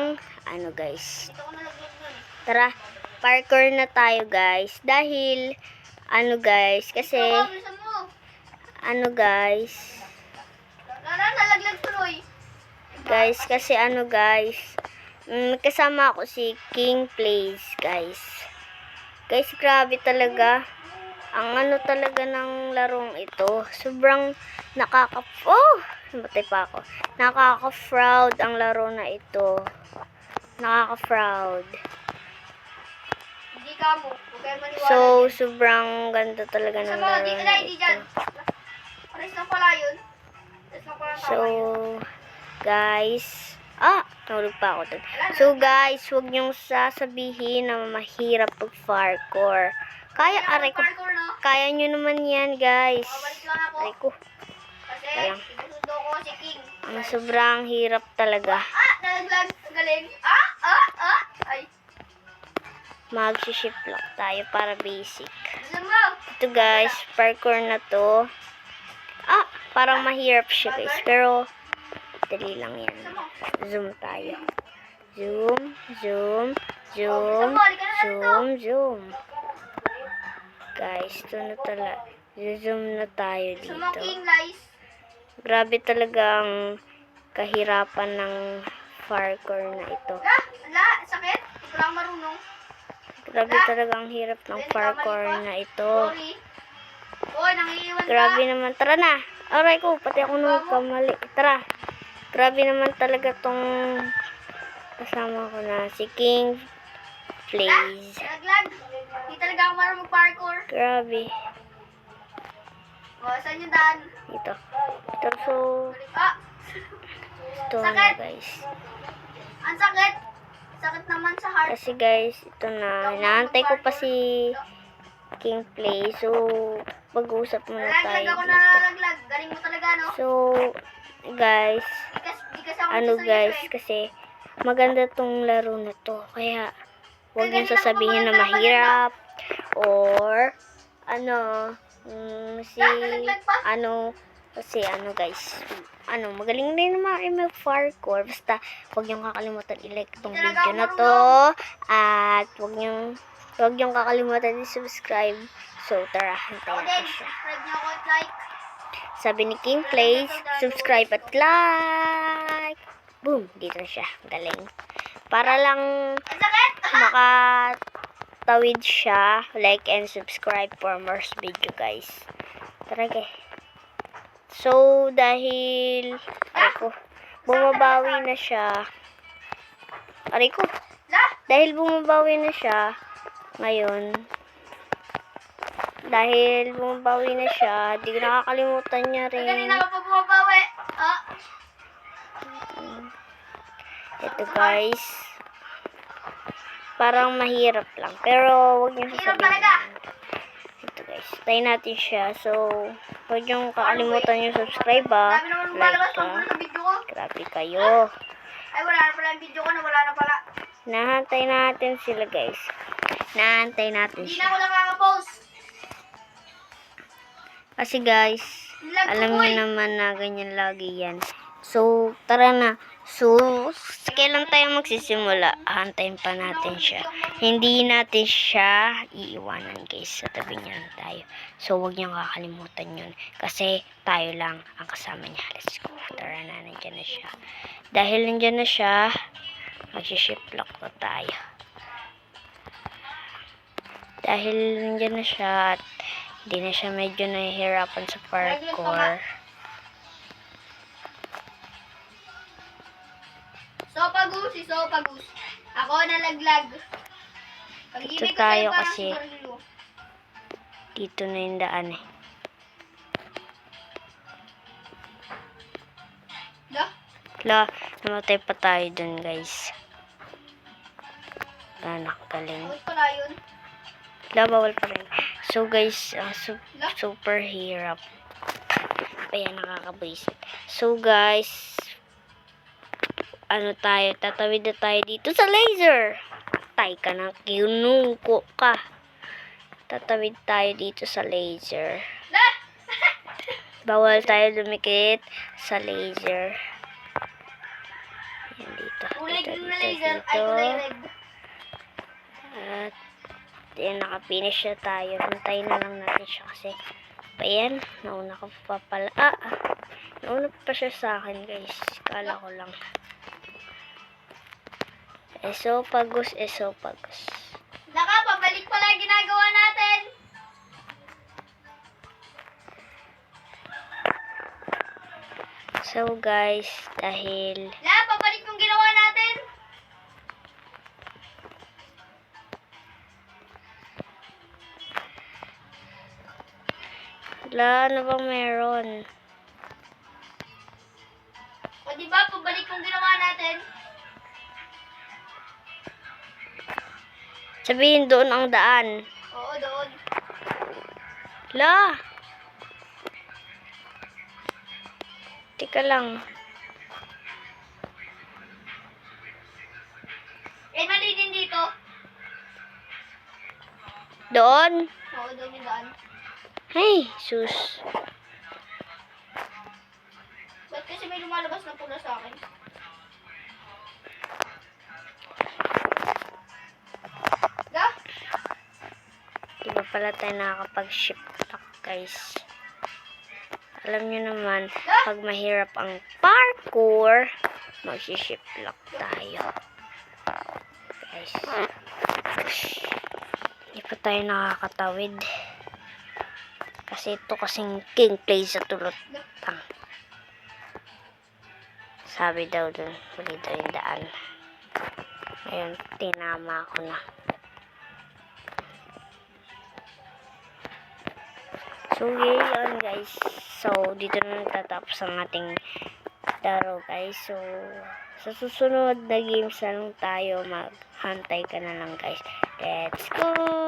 sobrang, guys. Tara, parkour na tayo, guys. Dahil, guys, kasi, guys. Guys, kasi guys. Kasama ako si King Plays, guys. Guys, grabe talaga. Ang talaga ng larong ito. Sobrang namatay pa ako. Nakaka-fraud ang laro na ito. Nakaka-fraud. Hindi ka mo. Huwag kayo maniwala. So, sobrang ganda talaga ng laro na ito. Pares lang pala yun. So, guys. Nahulog pa ako dun. So, guys, huwag niyong sasabihin na mahirap pag-parkour. Kaya nyo naman yan, guys. Aray ko. Kasi, isusundo ko si King. Sobrang hirap talaga. Nalaglag. Galing. Ay. Mag-shift lock tayo para basic. Gusto mo? Ito, guys, parkour na to. Parang mahirap siya, guys. Pero, dali lang yan. Zoom tayo. Zoom. Guys, ito na talaga. Zoom na tayo dito. King lies. Grabe talaga ang kahirapan ng parkour na ito. Sakit. Ito lang marunong. Grabe talaga ang hirap ng parkour na ito. Sorry. Hoy, nangiiwan ka. Grabe naman. Tara na. Aray ko, pati ako nagkamali. Tara. Grabe naman talaga tong kasama ko na si King Plays. Nalaglag. Hindi talaga ako marunong mag-parkour. Grabe. Saan yung daan? Ito. So, ito na, Sakit. guys. Ang sakit. Sakit naman sa heart. Kasi, guys, ito na. Inaantay ko pa si King Play. So, pag-uusap muna tayo Nalaglag ako, dito. nalaglag. Galing mo talaga, no? So, guys, Di kasi ako guys, kasi maganda tong laro na to. Kaya, huwag niyong sasabihin na mahirap or guys, magaling rin naman mag-parkour. Basta, huwag niyong kakalimutan i-like itong video na to. At, huwag niyong kakalimutan i-subscribe. So, tara, hintayin natin siya. Subscribe niyo ako at like. Sabi ni King Plays, subscribe at like. Boom! Dito na siya. Galing. Para lang Ang sakit! makatawid siya. Like and subscribe for more video, guys. Tara, guys. So, dahil bumabawi na siya. Dahil bumabawi na siya ngayon. Dahil bumabawi na siya, di ko nakakalimutan niya rin. Kanina ka pa bumabawi. Ito, guys. Parang mahirap lang. Pero, huwag niyo sasabihin. Ito, guys. Try natin siya. So, huwag niyo kakalimutan yung subscribe, Dami naman lumalabas like, sa video ko. Grabe kayo. Ay, wala na pala yung video ko na wala na pala. Nahantay natin sila, guys. Nahantay natin Hindi na siya. ako nakaka-post. Kasi, guys, alam niyo naman na ganyan lagi yan. So, tara na. So, kailan tayo magsisimula? Hantayin pa natin siya. Hindi natin siya iiwanan, guys. Sa tabi niya lang tayo. So, huwag niyong kakalimutan yun. Kasi, tayo lang ang kasama niya. Let's go. Tara na, nandiyan na siya. Dahil nandiyan na siya, mag-shift lock na tayo. Dahil nandiyan na siya at hindi na siya medyo nahihirapan sa parkour. Sopagus. Ako nalaglag. Dito tayo kasi dito na yung daan eh. Namatay pa tayo dun, guys. Galing. Bawal pa rin. So, guys, super hirap. Kaya nakakabwisit. So, guys, tatawid na tayo dito sa laser. Patay ka na, kinuko ka. Tatawid tayo dito sa laser. Bawal tayo dumikit sa laser. Yan dito. Kulay Dito, green na dito, laser. Ay, dito. kulay red. At yan, nakapinish na tayo. Hintayin na lang natin siya kasi ayan, nauna ko pa pala. Nauna pa siya sa akin, guys. Kala ko lang. Esophagus. Naka, pabalik pala ang ginagawa natin. So, guys, dahil La, pabalik yung ginawa natin. ano bang meron? O, diba, pabalik yung ginawa natin. Sabihin doon ang daan. Oo, doon. La! Tika lang. Eh, mali din dito. Doon? Oo, doon yung daan. Hey, sus. Ba't kasi may lumalabas na pula sa akin? Da? Di ba pala tayo nakakapag-ship lock, guys? Alam nyo naman, pag mahirap ang parkour, mag-ship lock tayo. Guys. Hindi pa tayo nakakatawid. Kasi ito kasing king play sa tulot lang. Sabi daw dun, huli daw yung daan. Ngayon, tinama ko na. So, yun guys. So, dito na nagtatapos ang ating laro guys. So, sa susunod na games na lang tayo, maghantay ka na lang guys. Let's go!